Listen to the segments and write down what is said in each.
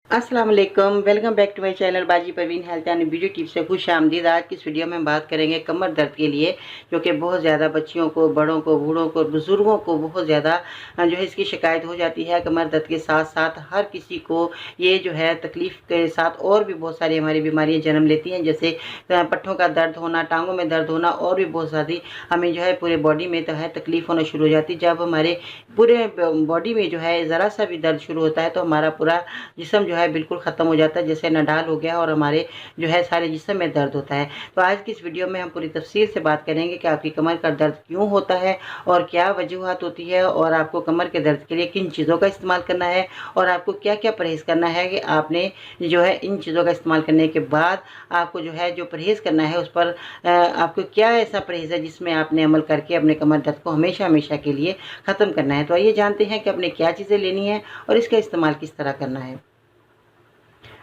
अस्सलाम वालेकुम, welcome back to my channel Baji Parveen health and beauty tips से खुश आमदीद। आज की इस वीडियो में हम बात करेंगे कमर दर्द के लिए, जो कि बहुत ज़्यादा बच्चियों को, बड़ों को, बूढ़ों को, बुज़ुर्गों को बहुत ज़्यादा जो है इसकी शिकायत हो जाती है। कमर दर्द के साथ साथ हर किसी को ये जो है तकलीफ़ के साथ और भी बहुत सारी हमारी बीमारियाँ जन्म लेती हैं, जैसे पट्ठों का दर्द होना, टांगों में दर्द होना और भी बहुत सारी हमें जो है पूरे बॉडी में तो है तकलीफ़ होना शुरू हो जाती है। जब हमारे पूरे बॉडी में जो है ज़रा सा भी दर्द शुरू होता है तो हमारा पूरा जिस्म जो है बिल्कुल ख़त्म हो जाता है, जैसे नडाल हो गया और हमारे जो है सारे जिस्म में दर्द होता है। तो आज की इस वीडियो में हम पूरी तफसील से बात करेंगे कि आपकी कमर का दर्द क्यों होता है और क्या वजूहात होती है, और आपको कमर के दर्द के लिए किन चीज़ों का इस्तेमाल करना है और आपको क्या क्या परहेज़ करना है कि आपने जो है इन चीज़ों का इस्तेमाल करने के बाद आपको जो है जो परहेज़ करना है उस पर आपको क्या ऐसा परहेज़ है जिसमें आपने अमल करके अपने कमर दर्द को हमेशा हमेशा के लिए ख़त्म करना है। तो आइए जानते हैं कि आपने क्या चीज़ें लेनी है और इसका इस्तेमाल किस तरह करना है।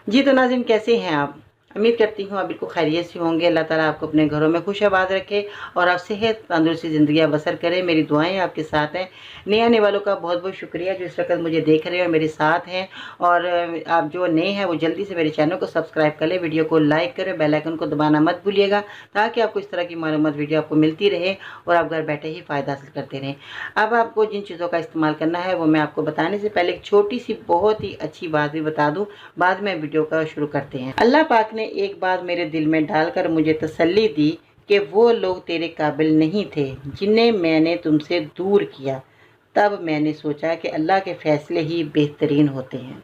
जी तो नाज़रीन, कैसे हैं आप? उम्मीद करती हूँ आप बिल्कुल खैरियत से होंगे। अल्लाह ताला आपको अपने घरों में खुश आबाद रखे और आप सेहत तंदुरुस्ती ज़िंदगी बसर करें। मेरी दुआएं आपके साथ हैं। नए आने वालों का बहुत बहुत शुक्रिया जो इस वक्त मुझे देख रहे हैं और मेरे साथ हैं, और आप जो नए हैं वो जल्दी से मेरे चैनल को सब्सक्राइब कर लें, वीडियो को लाइक करें, बेल आइकन को दबाना मत भूलिएगा, ताकि आपको इस तरह की मालूमात वीडियो आपको मिलती रहे और आप घर बैठे ही फ़ायदा हासिल करते रहें। अब आपको जिन चीज़ों का इस्तेमाल करना है वो मैं आपको बताने से पहले एक छोटी सी बहुत ही अच्छी बात भी बता दूँ, बाद में वीडियो का शुरू करते हैं। अल्लाह पाक ने एक बात मेरे दिल में डालकर मुझे तसल्ली दी कि वो लोग तेरे काबिल नहीं थे जिन्हें मैंने तुमसे दूर किया। तब मैंने सोचा कि अल्लाह के फ़ैसले ही बेहतरीन होते हैं।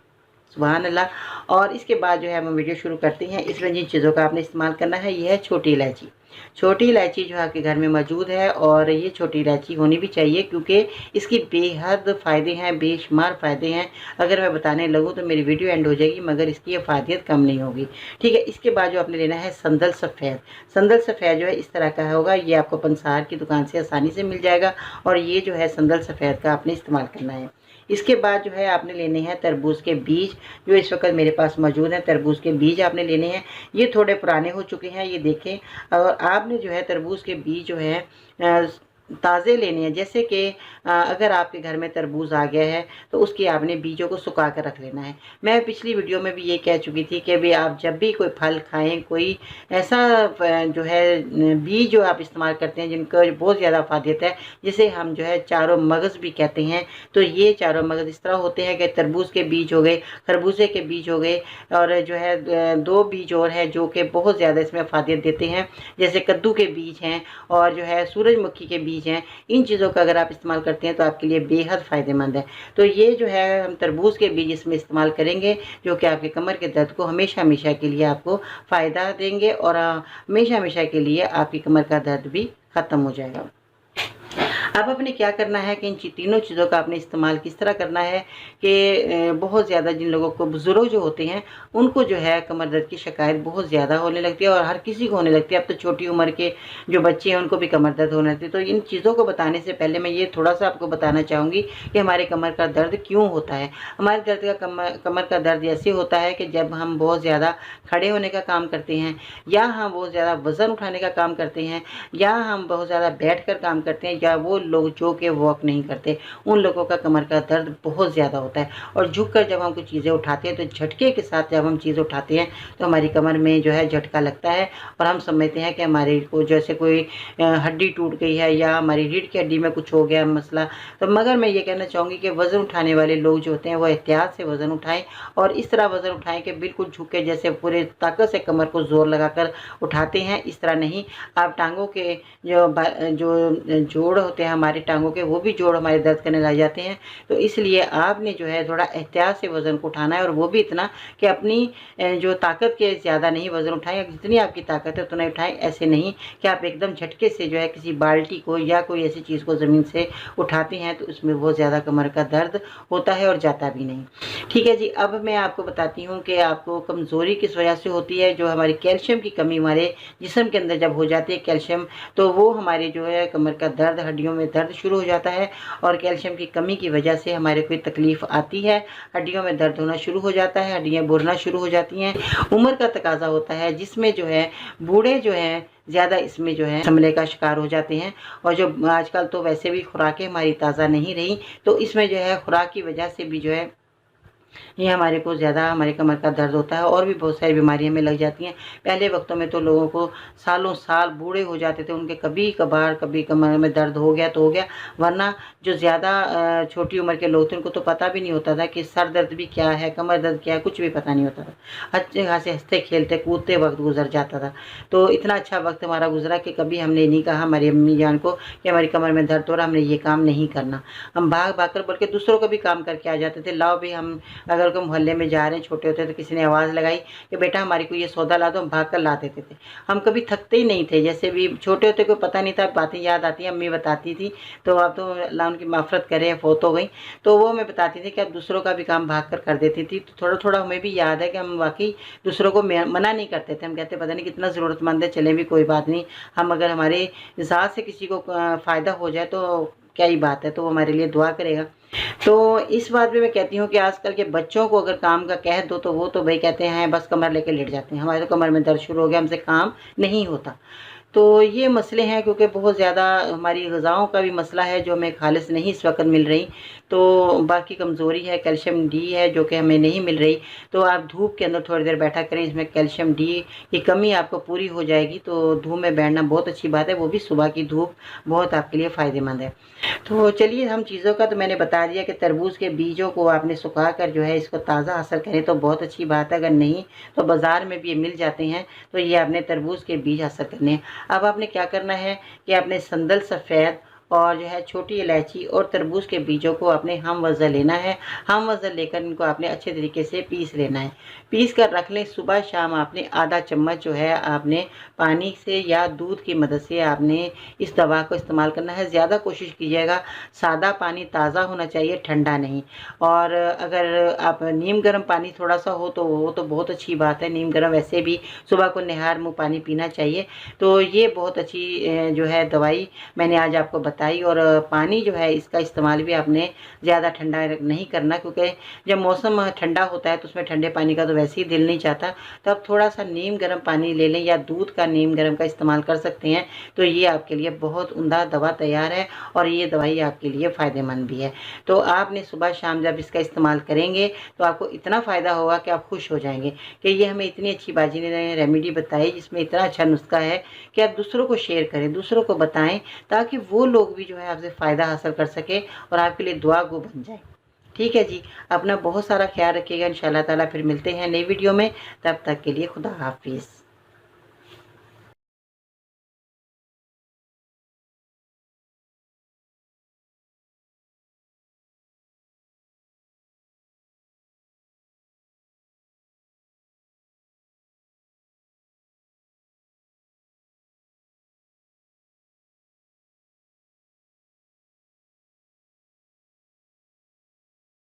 सुभान अल्लाह। और इसके बाद जो है हम वीडियो शुरू करते हैं। इसमें जिन चीज़ों का आपने इस्तेमाल करना है ये है छोटी इलायची। छोटी इलायची जो आपके घर में मौजूद है, और ये छोटी इलायची होनी भी चाहिए क्योंकि इसकी बेहद फ़ायदे हैं, बेशुमार फ़ायदे हैं। अगर मैं बताने लगूँ तो मेरी वीडियो एंड हो जाएगी, मगर इसकी अफादियत कम नहीं होगी। ठीक है, इसके बाद जो आपने लेना है संदल सफ़ेद। संदल सफ़ेद जो है इस तरह का होगा, ये आपको पंसार की दुकान से आसानी से मिल जाएगा, और ये जो है संदल सफ़ेद का आपने इस्तेमाल करना है। इसके बाद जो है आपने लेने हैं तरबूज के बीज, जो इस वक्त मेरे पास मौजूद हैं। तरबूज के बीज आपने लेने हैं, ये थोड़े पुराने हो चुके हैं, ये देखें। और आपने जो है तरबूज के बीज जो है ताज़े लेने हैं। जैसे कि अगर आपके घर में तरबूज आ गया है तो उसके आपने बीजों को सुखा कर रख लेना है। मैं पिछली वीडियो में भी ये कह चुकी थी कि भाई आप जब भी कोई फल खाएं, कोई ऐसा जो है बीज जो आप इस्तेमाल करते हैं जिनका बहुत ज़्यादा अफादियत है, जिसे हम जो है चारों मगज़ भी कहते हैं, तो ये चारों मगज़ इस तरह होते हैं कि तरबूज के बीज हो गए, खरबूजे के बीज हो गए, और जो है दो बीज और हैं जो कि बहुत ज़्यादा इसमें अफादियत देते हैं, जैसे कद्दू के बीज हैं और जो है सूरजमुखी के बीज हैं। इन चीज़ों का अगर आप इस्तेमाल करते हैं तो आपके लिए बेहद फ़ायदेमंद है। तो ये जो है हम तरबूज के बीज इसमें इस्तेमाल करेंगे, जो कि आपके कमर के दर्द को हमेशा हमेशा के लिए आपको फ़ायदा देंगे, और हमेशा हमेशा के लिए आपकी कमर का दर्द भी ख़त्म हो जाएगा। अब आपने क्या करना है कि इन तीनों चीज़ों का आपने इस्तेमाल किस तरह करना है कि बहुत ज़्यादा जिन लोगों को, बुज़ुर्ग जो होते हैं, उनको जो है कमर दर्द की शिकायत बहुत ज़्यादा होने लगती है, और हर किसी को होने लगती है। अब तो छोटी उम्र के जो बच्चे हैं उनको भी कमर दर्द होने लगती है। तो इन चीज़ों को बताने से पहले मैं ये थोड़ा सा आपको बताना चाहूँगी कि हमारे कमर का दर्द क्यों होता है। हमारे दर्द का कमर का दर्द ऐसे होता है कि जब हम बहुत ज़्यादा खड़े होने का काम करते हैं, या हम बहुत ज़्यादा वज़न उठाने का काम करते हैं, या हम बहुत ज़्यादा बैठ कर काम करते हैं, या वो लोग जो कि वॉक नहीं करते, उन लोगों का कमर का दर्द बहुत ज़्यादा होता है। और झुककर जब हम कुछ चीज़ें उठाते हैं तो झटके के साथ जब हम चीज़ उठाते हैं तो हमारी कमर में जो है झटका लगता है, और हम समझते हैं कि हमारे को जैसे कोई हड्डी टूट गई है या हमारी रीढ़ की हड्डी में कुछ हो गया मसला। तो मगर मैं ये कहना चाहूँगी कि वज़न उठाने वाले लोग जो होते हैं वो एहतियात से वज़न उठाएँ, और इस तरह वज़न उठाएँ कि बिल्कुल झुक के, जैसे पूरे ताकत से कमर को ज़ोर लगाकर उठाते हैं, इस तरह नहीं। आप टांगों के जो जोड़ होते हैं हमारे टांगों के, वो भी जोड़ हमारे दर्द करने लग जाते हैं। तो इसलिए आपने जो है थोड़ा एहतियात से वज़न को उठाना है, और वो भी इतना कि अपनी जो ताकत के ज़्यादा नहीं वज़न उठाएं, जितनी आपकी ताकत है उतना उठाएं। ऐसे नहीं कि आप एकदम झटके से जो है किसी बाल्टी को या कोई ऐसी चीज़ को ज़मीन से उठाते हैं, तो उसमें बहुत ज़्यादा कमर का दर्द होता है और जाता भी नहीं। ठीक है जी, अब मैं आपको बताती हूँ कि आपको कमज़ोरी किस वजह से होती है। जो हमारी कैल्शियम की कमी हमारे जिस्म के अंदर जब हो जाती है कैल्शियम, तो वो हमारे जो है कमर का दर्द, हड्डियों में दर्द शुरू हो जाता है, और कैल्शियम की कमी की वजह से हमारे कोई तकलीफ़ आती है, हड्डियों में दर्द होना शुरू हो जाता है, हड्डियाँ बुरना शुरू हो जाती हैं। उम्र का तकाजा होता है जिसमें जो है बूढ़े जो हैं ज़्यादा इसमें जो है हमले का शिकार हो जाते हैं, और जो आजकल तो वैसे भी खुराकें हमारी ताज़ा नहीं रही, तो इसमें जो है खुराक की वजह से भी जो है ये हमारे को ज़्यादा हमारे कमर का दर्द होता है, और भी बहुत सारी बीमारियां हमें लग जाती हैं। पहले वक्तों में तो लोगों को सालों साल बूढ़े हो जाते थे, उनके कभी कभार कभी कमर में दर्द हो गया तो हो गया, वरना जो ज़्यादा छोटी उम्र के लोग थे उनको तो पता भी नहीं होता था कि सर दर्द भी क्या है, कमर दर्द क्या है, कुछ भी पता नहीं होता था। अच्छे खासे हंसते खेलते कूदते वक्त गुजर जाता था। तो इतना अच्छा वक्त हमारा गुजरा कि कभी हमने नहीं कहा हमारी अम्मी जान को कि हमारी कमर में दर्द हो रहा, हमने ये काम नहीं करना। हम भाग भाग कर बल्कि दूसरों को भी काम करके आ जाते थे। लाओ भी, हम अगर कोई मोहल्ले में जा रहे हैं, छोटे होते तो किसी ने आवाज़ लगाई कि बेटा हमारी को ये सौदा ला दो, हम भाग कर ला देते थे। हम कभी थकते ही नहीं थे। जैसे भी छोटे होते को पता नहीं था, बातें याद आती हैं, अम्मी बताती थी। तो अब तो अल्लाह उनकी माफ़रत करे, फौत हो गई, तो वो मैं बताती थी कि अब दूसरों का भी काम भाग कर देती थी। तो थोड़ा थोड़ा हमें भी याद है कि हम वाकई दूसरों को मना नहीं करते थे। हम कहते पता नहीं कितना ज़रूरतमंद है, चले भी कोई बात नहीं, हम अगर हमारे ज़ात से किसी को फ़ायदा हो जाए तो क्या ही बात है, तो वो हमारे लिए दुआ करेगा। तो इस बात में मैं कहती हूँ कि आजकल के बच्चों को अगर काम का कह दो तो वो तो भाई कहते हैं बस कमर लेके लेट जाते हैं, हमारे तो कमर में दर्द शुरू हो गया, हमसे काम नहीं होता। तो ये मसले हैं, क्योंकि बहुत ज़्यादा हमारी ग़िज़ाओं का भी मसला है जो हमें खालिस नहीं इस वक्त मिल रही। तो बाकी कमज़ोरी है, कैल्शियम डी है जो कि हमें नहीं मिल रही। तो आप धूप के अंदर थोड़ी देर बैठा करें, इसमें कैल्शियम डी की कमी आपको पूरी हो जाएगी। तो धूप में बैठना बहुत अच्छी बात है, वो भी सुबह की धूप बहुत आपके लिए फ़ायदेमंद है। तो चलिए, हम चीज़ों का तो मैंने बता दिया कि तरबूज के बीजों को आपने सुखा कर जो है इसको ताज़ा हासिल करें तो बहुत अच्छी बात है। अगर नहीं तो बाज़ार में भी ये मिल जाते हैं, तो ये आपने तरबूज के बीज हासिल करने हैं। अब आपने क्या करना है कि आपने संदल सफ़ेद और जो है छोटी इलायची और तरबूज के बीजों को आपने हम वज़न लेना है। हम वज़न लेकर इनको आपने अच्छे तरीके से पीस लेना है। पीस कर रख लें। सुबह शाम आपने आधा चम्मच जो है आपने पानी से या दूध की मदद से आपने इस दवा को इस्तेमाल करना है। ज़्यादा कोशिश कीजिएगा सादा पानी, ताज़ा होना चाहिए, ठंडा नहीं। और अगर आप नीम गर्म पानी थोड़ा सा हो तो वो तो बहुत अच्छी बात है। नीम गर्म वैसे भी सुबह को निहार मुँह पानी पीना चाहिए। तो ये बहुत अच्छी जो है दवाई मैंने आज आपको बताई। और पानी जो है इसका इस्तेमाल भी आपने ज़्यादा ठंडा नहीं करना, क्योंकि जब मौसम ठंडा होता है तो उसमें ठंडे पानी का तो वैसे ही दिल नहीं चाहता। तो आप थोड़ा सा नीम गर्म पानी ले लें या दूध का नीम गर्म का इस्तेमाल कर सकते हैं। तो ये आपके लिए बहुत उम्दा दवा तैयार है, और ये दवाई आपके लिए फ़ायदेमंद भी है। तो आपने सुबह शाम जब इसका इस्तेमाल करेंगे तो आपको इतना फ़ायदा होगा कि आप खुश हो जाएंगे कि ये हमें इतनी अच्छी बाजी ने रेमेडी बताई, जिसमें इतना अच्छा नुस्खा है कि आप दूसरों को शेयर करें, दूसरों को बताएं, ताकि वो लोग भी जो है आपसे फ़ायदा हासिल कर सके और आपके लिए दुआ गो बन जाए। ठीक है जी, अपना बहुत सारा ख्याल रखिएगा। इंशाअल्लाह ताला फिर मिलते हैं नई वीडियो में। तब तक के लिए खुदा हाफिज़।